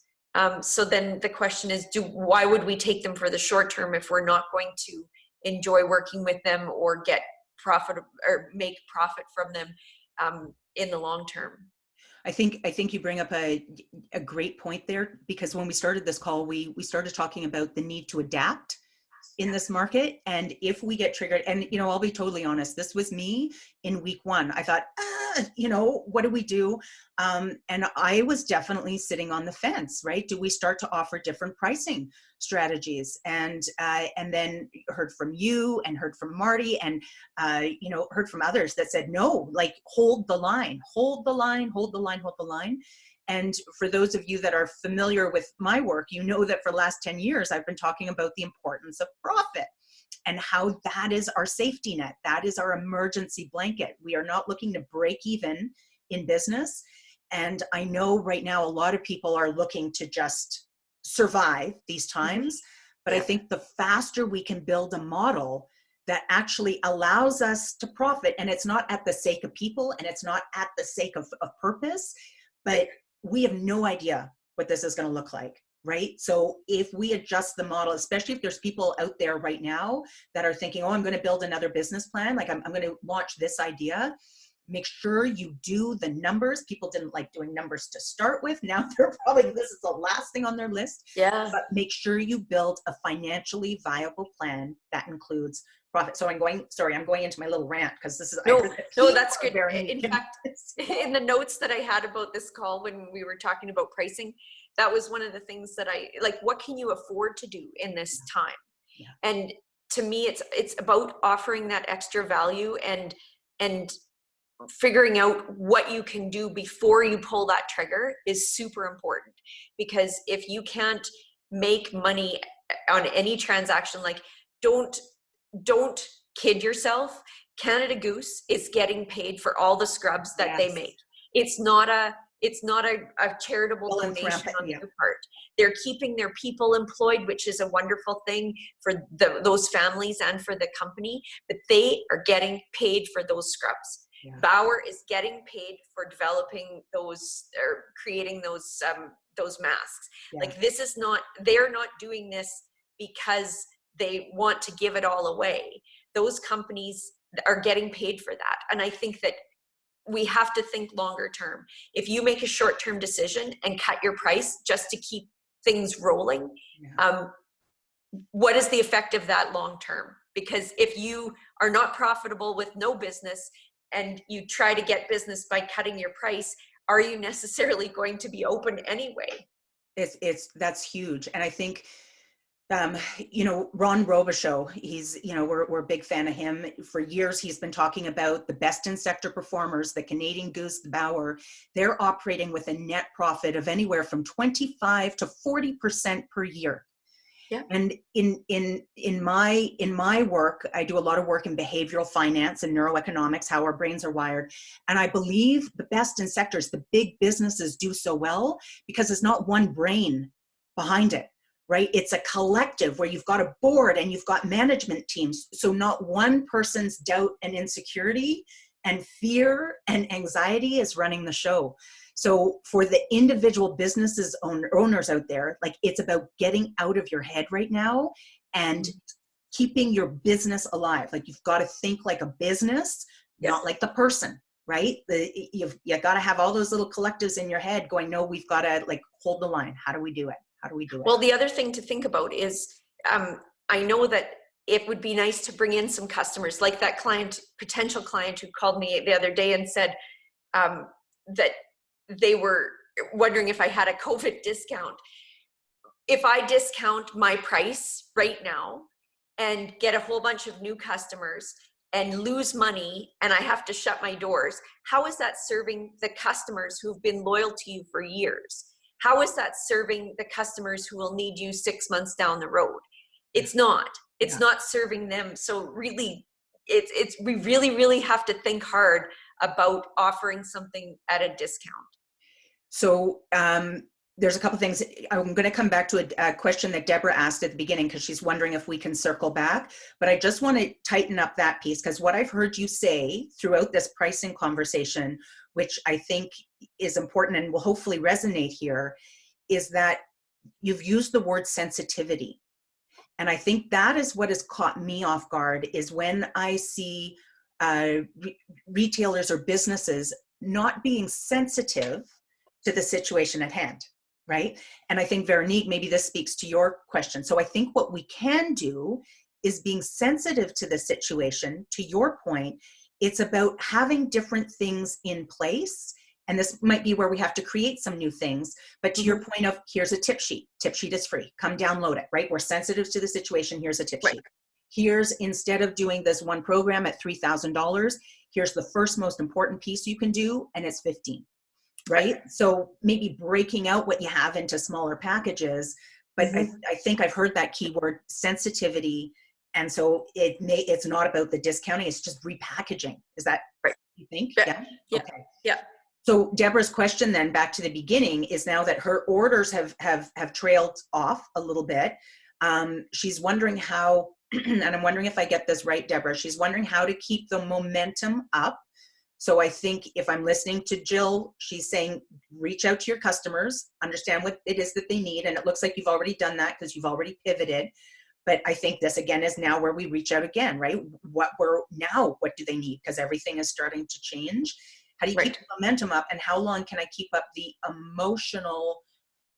So then the question is, why would we take them for the short term if we're not going to enjoy working with them or get profit or make profit from them in the long term? I think you bring up a great point there, because when we started this call, we started talking about the need to adapt in this market. And if we get triggered, and I'll be totally honest, this was me in week one. I thought, what do we do? And I was definitely sitting on the fence, right? Do we start to offer different pricing strategies? And then heard from you and heard from Marty and, heard from others that said, no, like hold the line. And for those of you that are familiar with my work, you know that for the last 10 years, I've been talking about the importance of profit and how that is our safety net. That is our emergency blanket. We are not looking to break even in business. And I know right now a lot of people are looking to just survive these times. But I think the faster we can build a model that actually allows us to profit, and it's not at the sake of people and it's not at the sake of purpose, but we have no idea what this is going to look like, right? So if we adjust the model, especially if there's people out there right now that are thinking, oh, I'm going to build another business plan, like I'm going to launch this idea, make sure you do the numbers. People didn't like doing numbers to start with. Now they're probably, this is the last thing on their list. Yeah. But make sure you build a financially viable plan that includes profit. So I'm going into my little rant because this is, no, that's good. Very In fact, in the notes that I had about this call when we were talking about pricing, that was one of the things that I like, what can you afford to do in this time? Yeah. And to me, it's about offering that extra value and figuring out what you can do before you pull that trigger is super important. Because if you can't make money on any transaction, like don't kid yourself. Canada Goose is getting paid for all the scrubs that they make. It's not a charitable donation on their part. They're keeping their people employed, which is a wonderful thing for those families and for the company, but they are getting paid for those scrubs. Yeah. Bauer is getting paid for developing those or creating those masks. Yeah. Like this is not, they're not doing this because they want to give it all away. Those companies are getting paid for that. And I think that we have to think longer term. If you make a short-term decision and cut your price just to keep things rolling, what is the effect of that long term? Because if you are not profitable with no business and you try to get business by cutting your price, are you necessarily going to be open anyway? That's huge. And I think, Ron Robichaud, he's, we're a big fan of him. For years, he's been talking about the best in sector performers, the Canadian Goose, the Bauer. They're operating with a net profit of anywhere from 25 to 40% per year. Yeah. And in my work, I do a lot of work in behavioral finance and neuroeconomics, how our brains are wired. And I believe the best in sectors, the big businesses do so well because it's not one brain behind it, right? It's a collective where you've got a board and you've got management teams. So not one person's doubt and insecurity and fear and anxiety is running the show. So for the individual businesses owners out there, like it's about getting out of your head right now and keeping your business alive. Like you've got to think like a business, not like the person, right? You got to have all those little collectives in your head going, no, we've got to like hold the line. How do we do it? How do we do it? Well, the other thing to think about is I know that it would be nice to bring in some customers like that potential client who called me the other day and said that they were wondering if I had a COVID discount. If I discount my price right now and get a whole bunch of new customers and lose money and I have to shut my doors, how is that serving the customers who've been loyal to you for years? How is that serving the customers who will need you 6 months down the road? It's not. It's not serving them. So really, we really, really have to think hard about offering something at a discount. So there's a couple things. I'm going to come back to a question that Deborah asked at the beginning because she's wondering if we can circle back. But I just want to tighten up that piece because what I've heard you say throughout this pricing conversation, which I think is important and will hopefully resonate here, is that you've used the word sensitivity. And I think that is what has caught me off guard is when I see retailers or businesses not being sensitive to the situation at hand, right? And I think, Veronique, maybe this speaks to your question. So I think what we can do is being sensitive to the situation. To your point, it's about having different things in place. And this might be where we have to create some new things. But to your point of, here's a tip sheet. Tip sheet is free. Come download it, right? We're sensitive to the situation. Here's a tip sheet. Here's, instead of doing this one program at $3,000, here's the first most important piece you can do, and it's $15,000. Right? So maybe breaking out what you have into smaller packages, but I think I've heard that keyword sensitivity. And so it's not about the discounting, it's just repackaging. Is that right? You think? Yeah. Okay. Yeah. So Deborah's question then back to the beginning is now that her orders have trailed off a little bit. She's wondering how, and I'm wondering if I get this right, Deborah, she's wondering how to keep the momentum up. So I think if I'm listening to Jill, she's saying, reach out to your customers, understand what it is that they need. And it looks like you've already done that because you've already pivoted. But I think this again is now where we reach out again, right? What do they need? Because everything is starting to change. How do you keep Right. the momentum up, and how long can I keep up the emotional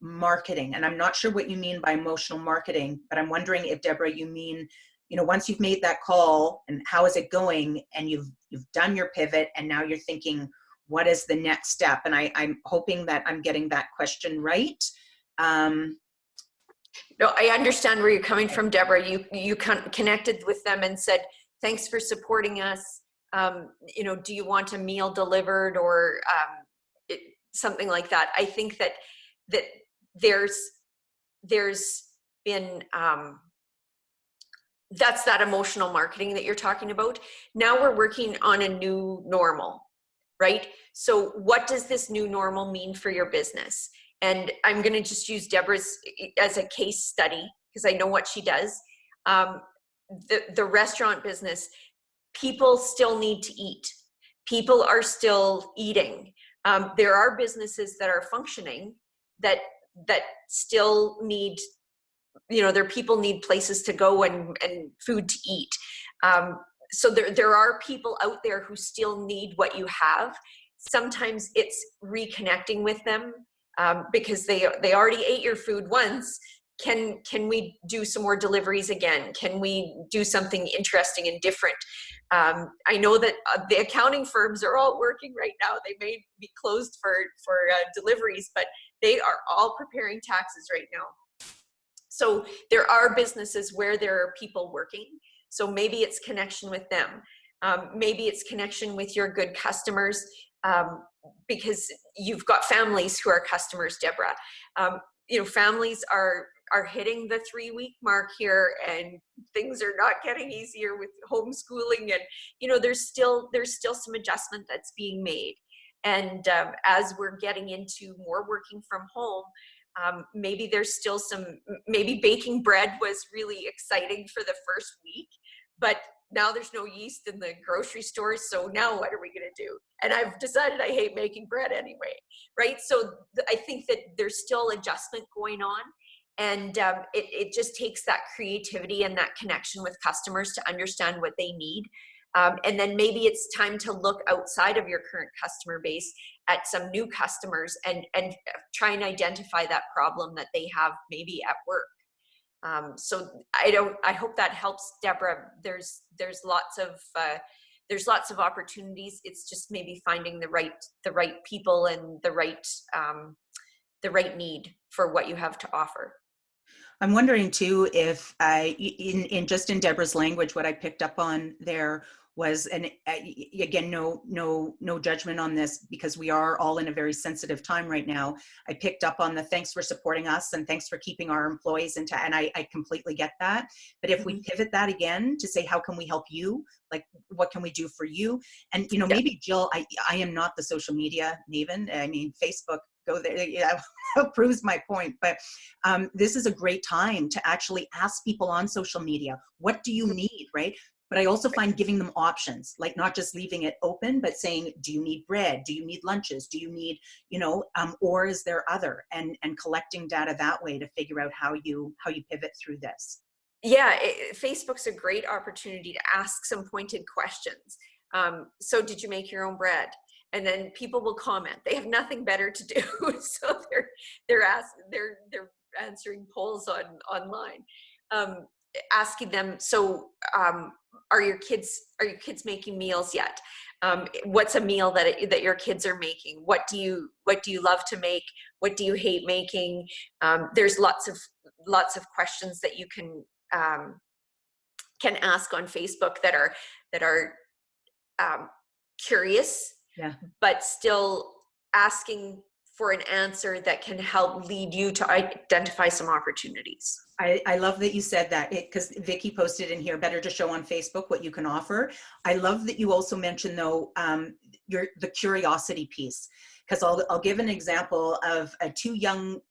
marketing? And I'm not sure what you mean by emotional marketing, but I'm wondering if, Deborah, you mean, once you've made that call and how is it going, and you've done your pivot, and now you're thinking, what is the next step? And I'm hoping that I'm getting that question right. No, I understand where you're coming from, Deborah. You connected with them and said, thanks for supporting us. Do you want a meal delivered, or something like that? I think that there's been, that's that emotional marketing that you're talking about. Now we're working on a new normal, right? So what does this new normal mean for your business? And I'm going to just use Deborah's as a case study because I know what she does. The restaurant business, people still need to eat. People are still eating. There are businesses that are functioning that still need, their people need places to go and food to eat. So there are people out there who still need what you have. Sometimes it's reconnecting with them because they already ate your food once. Can we do some more deliveries again? Can we do something interesting and different? I know that the accounting firms are all working right now. They may be closed for deliveries, but they are all preparing taxes right now. So there are businesses where there are people working. So maybe it's connection with them. Maybe it's connection with your good customers, because you've got families who are customers, Deborah. Families are hitting the 3-week mark here, and things are not getting easier with homeschooling, and there's still some adjustment that's being made. And as we're getting into more working from home, maybe there's still maybe baking bread was really exciting for the first week, but now there's no yeast in the grocery stores. So now what are we going to do? And I've decided I hate making bread anyway, right? So I think that there's still adjustment going on. And it just takes that creativity and that connection with customers to understand what they need. And then maybe it's time to look outside of your current customer base at some new customers and try and identify that problem that they have maybe at work. So I hope that helps, Deborah. There's lots of opportunities. It's just maybe finding the right people and the right need for what you have to offer. I'm wondering too if in Deborah's language, what I picked up on there was, and again, no judgment on this because we are all in a very sensitive time right now. I picked up on the thanks for supporting us and thanks for keeping our employees and I completely get that. But if we pivot that again to say, how can we help you? Like, what can we do for you? And maybe Jill, I am not the social media maven. I mean, Facebook, go there, proves my point. But this is a great time to actually ask people on social media, what do you need, right? But I also find giving them options, like not just leaving it open, but saying, do you need bread? Do you need lunches? Do you need, or is there other? And collecting data that way to figure out how you pivot through this. Yeah, Facebook's a great opportunity to ask some pointed questions. So did you make your own bread? And then people will comment. They have nothing better to do, so they're answering polls online, asking them. So, are your kids making meals yet? What's a meal that your kids are making? What do you love to make? What do you hate making? There's lots of questions that you can ask on Facebook that are curious. Yeah. But still asking for an answer that can help lead you to identify some opportunities. I love that you said that, because Vicky posted in here, better to show on Facebook what you can offer. I love that you also mentioned though, the curiosity piece, because I'll give an example of two young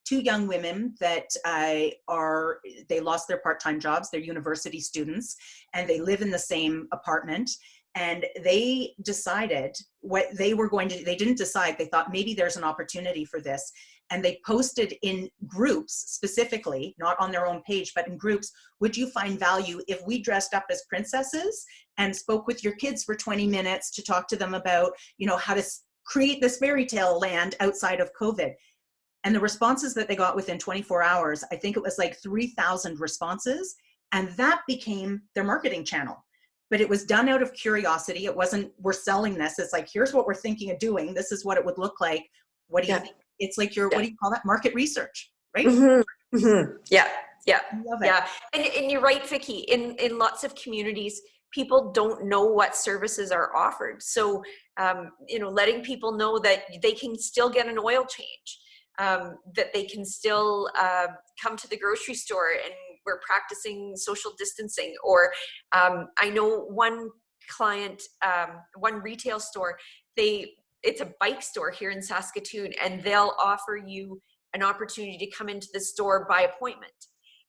women that they lost their part-time jobs. They're university students and they live in the same apartment. And they decided what they were going to do. They didn't decide. They thought maybe there's an opportunity for this. and they posted in groups specifically, not on their own page, but in groups, would you find value if we dressed up as princesses and spoke with your kids for 20 minutes to talk to them about, you know, how to create this fairy tale land outside of COVID? And the responses that they got within 24 hours, I think it was like 3,000 responses. And that became their marketing channel. But it was done out of curiosity. It wasn't, we're selling this. It's like, here's what we're thinking of doing. This is what it would look like. What do you think? It's like your, what do you call that? Market research, right? Mm-hmm. Mm-hmm. Yeah. Yeah. Love it. Yeah. And you're right, Vicki, in lots of communities, people don't know what services are offered. So, you know, letting people know that they can still get an oil change, that they can still come to the grocery store and we're practicing social distancing. Or I know one client, one retail store, it's a bike store here in Saskatoon, and they'll offer you an opportunity to come into the store by appointment.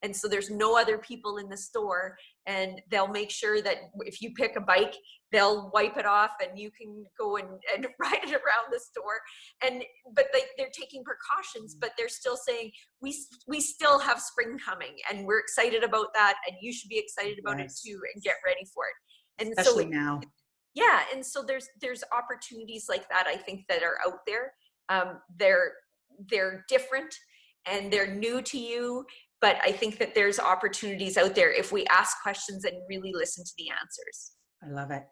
And so there's no other people in the store, and they'll make sure that if you pick a bike, they'll wipe it off and you can go and ride it around the store. But they're taking precautions, but they're still saying, we still have spring coming and we're excited about that. And you should be excited about it too, and get ready for it. And especially now. Yeah. And so there's opportunities like that, I think, that are out there. They're different and they're new to you, but I think that there's opportunities out there if we ask questions and really listen to the answers. I love it.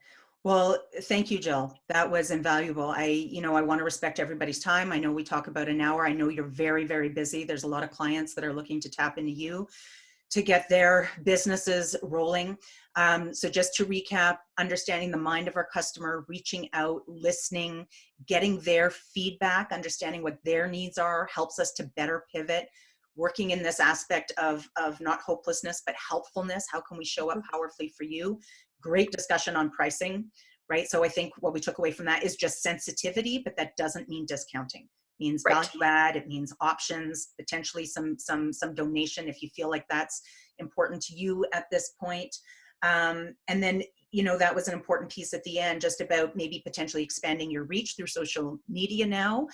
Well, thank you, Jill. That was invaluable. I want to respect everybody's time. I know we talk about an hour. I know you're very, very busy. There's a lot of clients that are looking to tap into you to get their businesses rolling. So just to recap, understanding the mind of our customer, reaching out, listening, getting their feedback, understanding what their needs are, helps us to better pivot, working in this aspect of not hopelessness, but helpfulness. How can we show up powerfully for you? Great discussion on pricing, right? So I think what we took away from that is just sensitivity, but that doesn't mean discounting. It means value add, it means options, potentially some donation if you feel like that's important to you at this point. And then, that was an important piece at the end, just about maybe potentially expanding your reach through social media now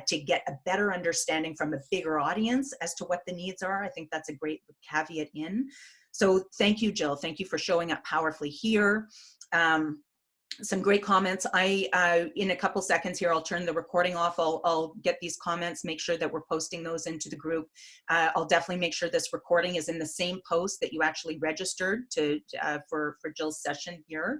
to get a better understanding from a bigger audience as to what the needs are. I think that's a great caveat in. So thank you, Jill. Thank you for showing up powerfully here. Some great comments. In a couple seconds here, I'll turn the recording off. I'll get these comments, make sure that we're posting those into the group. I'll definitely make sure this recording is in the same post that you actually registered for Jill's session here.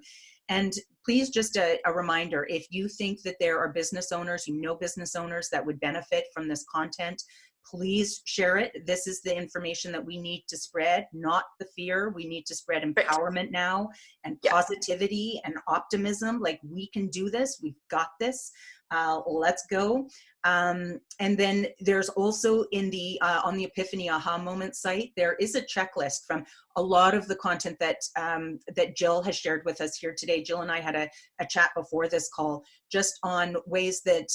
And please, just a reminder, if you think that there are business owners, business owners that would benefit from this content, please share it. This is the information that we need to spread, not the fear. We need to spread empowerment now and positivity and optimism. Like, we can do this. We've got this. Let's go. And then there's also in the on the Epiphany Aha Moment site, there is a checklist from a lot of the content that that Jill has shared with us here today. Jill and I had a chat before this call just on ways that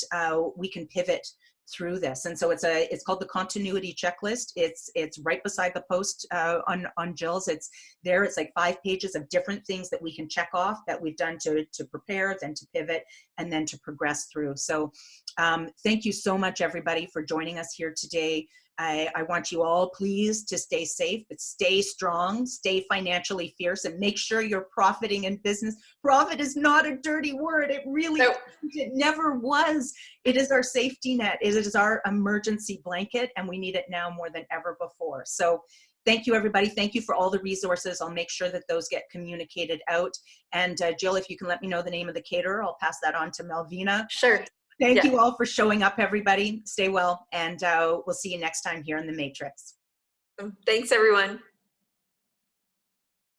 we can pivot through this. And so it's called the continuity checklist. It's right beside the post on Jill's. It's there. It's like 5 pages of different things that we can check off that we've done to prepare, then to pivot, and then to progress through. So thank you so much, everybody, for joining us here today. I want you all, please, to stay safe, but stay strong, stay financially fierce, and make sure you're profiting in business. Profit is not a dirty word. It really isn't. It never was. It is our safety net. It is our emergency blanket, and we need it now more than ever before. So thank you, everybody. Thank you for all the resources. I'll make sure that those get communicated out. And Jill, if you can let me know the name of the caterer, I'll pass that on to Melvina. Sure. Thank you all for showing up, everybody. Stay well, and we'll see you next time here in the Matrix. Thanks, everyone.